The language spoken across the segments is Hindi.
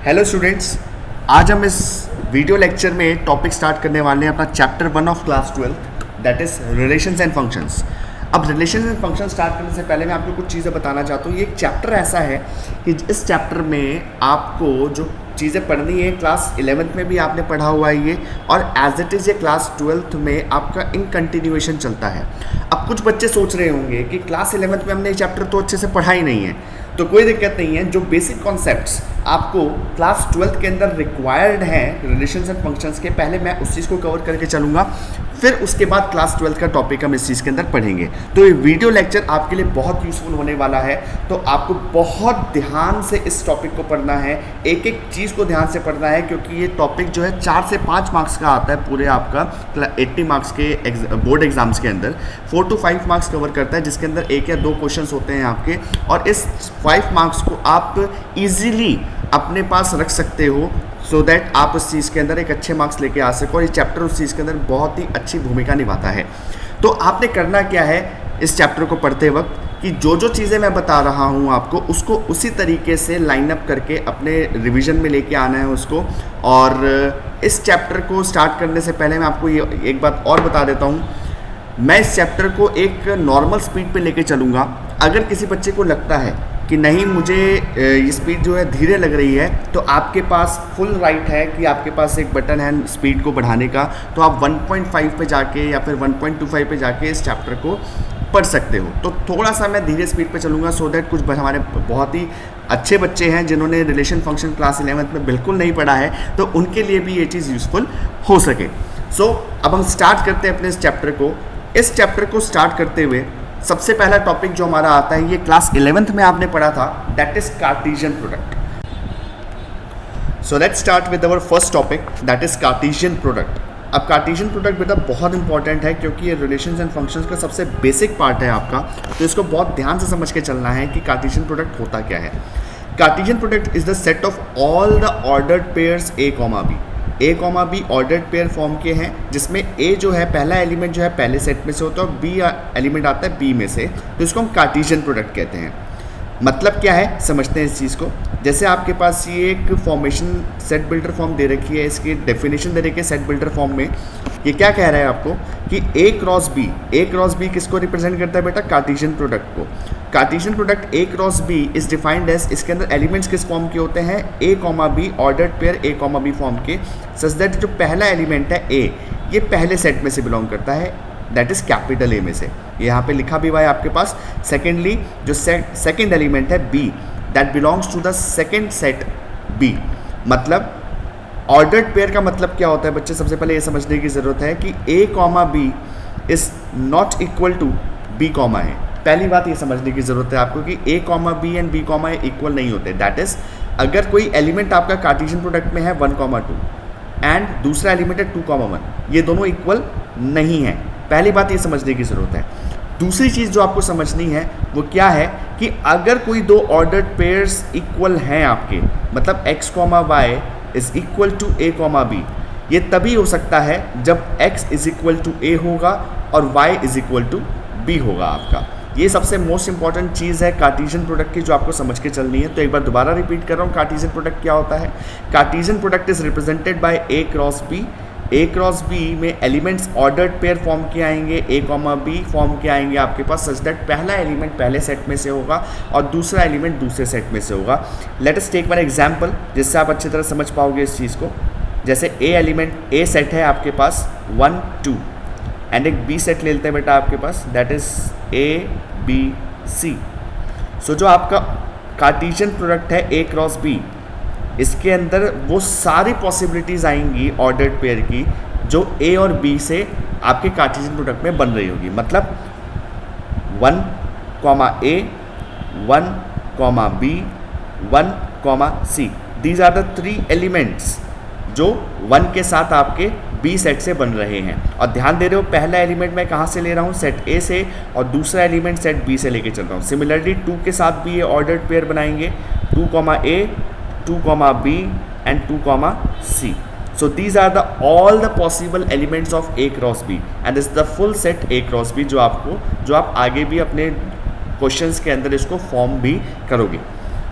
हेलो स्टूडेंट्स, आज हम इस वीडियो लेक्चर में टॉपिक स्टार्ट करने वाले हैं अपना chapter 1 of class 12 that is relations and functions. अब रिलेशंस एंड फंक्शन स्टार्ट करने से पहले मैं आपको कुछ चीज़ें बताना चाहता हूँ। ये एक चैप्टर ऐसा है कि इस चैप्टर में आपको जो चीज़ें पढ़नी है क्लास 11th में भी आपने पढ़ा हुआ है ये, और एज इट इज़ ये क्लास 12th में आपका इन कंटिन्यूएशन चलता है। अब कुछ बच्चे सोच रहे होंगे कि क्लास 11th में हमने ये चैप्टर तो अच्छे से पढ़ा ही नहीं है, तो कोई दिक्कत नहीं है। जो बेसिक कॉन्सेप्ट्स आपको क्लास 12th के अंदर रिक्वायर्ड हैं रिलेशंस एंड फंक्शंस के, पहले मैं उस चीज़ को कवर करके चलूँगा, फिर उसके बाद क्लास 12th का टॉपिक हम इस चीज़ के अंदर पढ़ेंगे। तो ये वीडियो लेक्चर आपके लिए बहुत यूज़फुल होने वाला है, तो आपको बहुत ध्यान से इस टॉपिक को पढ़ना है, एक एक चीज़ को ध्यान से पढ़ना है, क्योंकि ये टॉपिक जो है 4 से 5 मार्क्स का आता है पूरे आपका 80 मार्क्स के बोर्ड एग्जाम्स के अंदर। 4 to 5 मार्क्स कवर करता है, जिसके अंदर 1 या 2 क्वेश्चंस होते हैं आपके, और इस 5 मार्क्स को आप इजीली अपने पास रख सकते हो सो दैट आप उस चीज़ के अंदर एक अच्छे मार्क्स लेके आ सको, और ये चैप्टर उस चीज़ के अंदर बहुत ही अच्छी भूमिका निभाता है। तो आपने करना क्या है इस चैप्टर को पढ़ते वक्त कि जो जो चीज़ें मैं बता रहा हूँ आपको, उसको उसी तरीके से लाइन अप करके अपने रिवीजन में लेके आना है उसको। और इस चैप्टर को स्टार्ट करने से पहले मैं आपको ये एक बात और बता देता हूँ, मैं इस चैप्टर को एक नॉर्मल स्पीड पे लेके चलूँगा। अगर किसी बच्चे को लगता है कि नहीं मुझे ये स्पीड जो है धीरे लग रही है, तो आपके पास फुल राइट है कि आपके पास एक बटन है स्पीड को बढ़ाने का, तो आप 1.5 पे जाके या फिर 1.25 पे जाके इस चैप्टर को पढ़ सकते हो। तो थोड़ा सा मैं धीरे स्पीड पे चलूँगा सो दैट कुछ हमारे बहुत ही अच्छे बच्चे हैं जिन्होंने रिलेशन फंक्शन क्लास 11th में बिल्कुल नहीं पढ़ा है, तो उनके लिए भी ये चीज़ यूज़फुल हो सके। सो अब हम स्टार्ट करते हैं अपने इस चैप्टर को। इस चैप्टर को स्टार्ट करते हुए सबसे पहला टॉपिक जो हमारा आता है, ये क्लास 11th में आपने पढ़ा था, that is Cartesian product. So let's start with our first topic that is Cartesian product. अब कार्टेशियन प्रोडक्ट बेटा बहुत इंपॉर्टेंट है, क्योंकि ये रिलेशंस एंड फंक्शंस का सबसे बेसिक पार्ट है आपका, तो इसको बहुत ध्यान से समझ के चलना है कि कार्टेशियन प्रोडक्ट होता क्या है। Cartesian product is the set of all the ordered pairs a comma b. A comma B ordered pair form के हैं, जिसमें ए जो है पहला एलिमेंट जो है पहले सेट में से होता है और बी एलिमेंट आता है बी में से, तो इसको हम कार्टेशियन प्रोडक्ट कहते हैं। मतलब क्या है समझते हैं इस चीज़ को। जैसे आपके पास ये एक फॉर्मेशन सेट बिल्डर फॉर्म दे रखी है, इसकी डेफिनेशन दे रखी है सेट बिल्डर फॉर्म में। ये क्या कह रहा है आपको कि ए क्रॉस बी किसको रिप्रेजेंट करता है बेटा? कार्टेशियन प्रोडक्ट को। Cartesian product A cross B is defined as, इसके अंदर एलिमेंट्स किस फॉर्म के होते हैं? A comma B, ordered pair A comma B form के, सच दैट जो पहला एलिमेंट है ए, ये पहले सेट में से बिलोंग करता है, दैट इज कैपिटल ए में से। यहाँ पे लिखा भी हुआ है आपके पास। सेकेंडली जो सेकेंड एलिमेंट है b, that belongs to the second set B. मतलब ऑर्डर्ड पेयर का मतलब क्या होता है बच्चे? सबसे पहले ये समझने की ज़रूरत है कि A comma B is not equal to B comma A. पहली बात ये समझने की ज़रूरत है आपको कि A comma B and B comma A equal नहीं होते। दैट इज़ अगर कोई एलिमेंट आपका कार्टेशियन प्रोडक्ट में है 1,2 एंड दूसरा एलिमेंट है 2,1, ये दोनों इक्वल नहीं है। पहली बात ये समझने की ज़रूरत है। दूसरी चीज़ जो आपको समझनी है वो क्या है कि अगर कोई दो ऑर्डर्ड पेयर्स इक्वल हैं आपके, मतलब x comma y is equal to a comma b, ये तभी हो सकता है जब x is equal to a होगा और y is equal to b होगा आपका। ये सबसे मोस्ट इंपॉर्टेंट चीज़ है कार्टेशियन प्रोडक्ट की, जो आपको समझ के चलनी है। तो एक बार दोबारा रिपीट कर रहा हूँ, कार्टेशियन प्रोडक्ट क्या होता है? Cartesian product is represented by A cross B. A cross B में एलिमेंट्स ऑर्डर्ड पेयर फॉर्म के आएंगे, ए कॉमा बी फॉर्म के आएंगे आपके पास, सच दैट पहला एलिमेंट पहले सेट में से होगा और दूसरा एलिमेंट दूसरे सेट में से होगा। Let us take one example जिससे आप अच्छी तरह समझ पाओगे इस चीज़ को। जैसे ए एलिमेंट ए सेट है आपके पास 1 2 एंड एक बी सेट ले लेते हैं बेटा आपके पास, that is A B C. So जो आपका कार्टेशियन प्रोडक्ट है ए क्रॉस बी, इसके अंदर वो सारी पॉसिबिलिटीज़ आएंगी ऑर्डर्ड पेयर की जो ए और बी से आपके कार्टेशियन प्रोडक्ट में बन रही होगी। मतलब 1 comma a, 1 comma b, 1 comma c, these are the 3 elements जो 1 के साथ आपके बी सेट से बन रहे हैं। और ध्यान दे रहे हो पहला एलिमेंट मैं कहाँ से ले रहा हूँ? सेट ए से, और दूसरा एलिमेंट सेट बी से लेके चल रहा हूँ। सिमिलरली 2 के साथ भी ये ऑर्डर्ड पेयर बनाएंगे, 2 comma A, 2 comma b and 2 comma c. So these are the all the possible elements of a cross b and this is the full set a cross b जो आप आगे भी अपने क्वेश्चंस के अंदर इसको फॉर्म भी करोगे।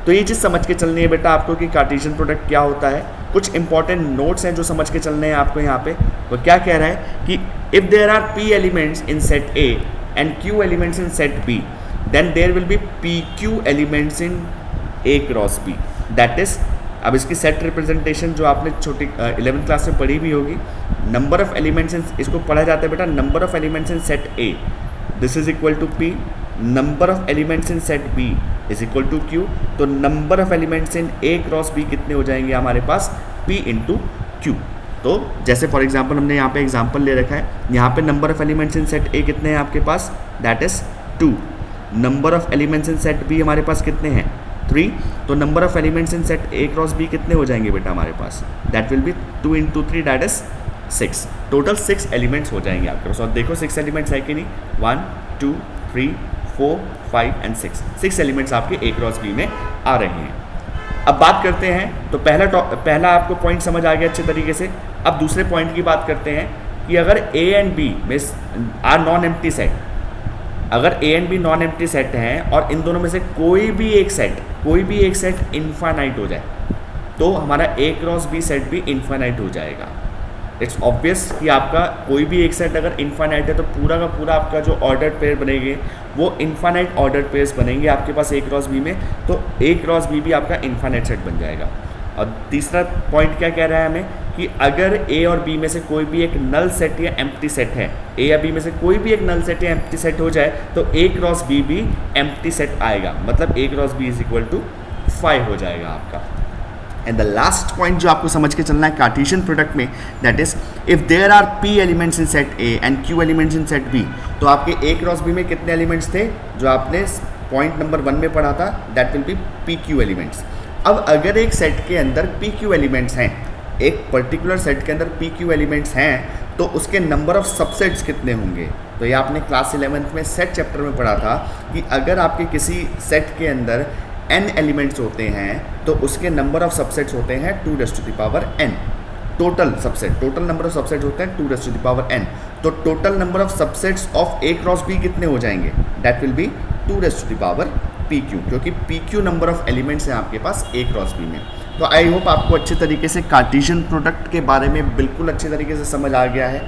तो ये चीज़ समझ के चलनी है बेटा आपको कि कार्टेशियन प्रोडक्ट क्या होता है। कुछ इंपॉर्टेंट नोट्स हैं जो समझ के चलने हैं आपको यहाँ पे। वो क्या कह रहा है कि if there are p elements in set A and q elements in set B, then there will be pq elements in A cross B। That is, अब इसकी सेट रिप्रेजेंटेशन जो आपने छोटी 11th क्लास में पढ़ी भी होगी, नंबर ऑफ एलिमेंट्स इन, इसको पढ़ा जाता है बेटा number of elements in set A, this is equal to P, number of elements in set B is equal to Q। तो number of elements in A cross B कितने हो जाएंगे हमारे पास, P इंटू Q। तो जैसे फॉर एग्जांपल हमने यहाँ पे एग्जांपल ले रखा है, यहाँ पे number of elements in set A कितने हैं आपके पास, that is 2। Number of elements in set B हमारे पास कितने हैं, 3। तो number of elements in set A cross B कितने हो जाएंगे बेटा हमारे पास, that will be 2 into 3 that is 6। Total 6 elements हो जाएंगे आपके पास। और देखो 6 एलिमेंट्स है कि नहीं, 1 2 3 4 5 एंड 6 एलिमेंट्स आपके A क्रॉस B में आ रहे हैं। अब बात करते हैं, तो पहला आपको पॉइंट समझ आ गया अच्छे तरीके से। अब दूसरे पॉइंट की बात करते हैं कि अगर A एंड B में आर नॉन एम्प्टी सेट, अगर A and B non empty set हैं और इन दोनों में से कोई भी एक सेट इनफाइनाइट हो जाए, तो हमारा A क्रॉस B सेट भी इनफाइनाइट हो जाएगा। इट्स ऑब्वियस कि आपका कोई भी एक सेट अगर इनफाइनाइट है तो पूरा का पूरा आपका जो ऑर्डर्ड पेयर बनेंगे वो इनफाइनाइट ऑर्डर्ड पेयर्स बनेंगे आपके पास A क्रॉस B में, तो A क्रॉस B भी आपका इनफाइनाइट सेट बन जाएगा। और तीसरा पॉइंट क्या कह रहा है हमें कि अगर A और B में से कोई भी एक नल सेट या एम्प्टी सेट है, A या B में से कोई भी एक नल सेट या एम्प्टी सेट हो जाए तो A क्रॉस B भी एम्प्टी सेट आएगा, मतलब A cross B is equal to 5 हो जाएगा आपका। एंड द लास्ट पॉइंट जो आपको समझ के चलना है कार्टेशियन प्रोडक्ट में, that is if there are p elements in set A and q elements in set B, तो आपके A क्रॉस B में कितने एलिमेंट्स थे जो आपने पॉइंट नंबर 1 में पढ़ा था, that will be pq elements. अब अगर एक सेट के अंदर pq एलिमेंट्स हैं, एक पर्टिकुलर सेट के अंदर pq एलिमेंट्स हैं, तो उसके नंबर ऑफ सबसेट्स कितने होंगे। तो ये आपने क्लास 11th में सेट चैप्टर में पढ़ा था कि अगर आपके किसी सेट के अंदर n एलिमेंट्स होते हैं तो उसके नंबर ऑफ सबसेट्स होते हैं 2n। Total number of subset होते हैं 2n। तो total number of subsets of A cross B कितने हो जाएंगे, दैट विल बी 2pq, क्योंकि pq नंबर ऑफ एलिमेंट्स हैं आपके पास A क्रॉस B में। तो आई होप आपको अच्छे तरीके से कार्टेशियन प्रोडक्ट के बारे में बिल्कुल अच्छे तरीके से समझ आ गया है।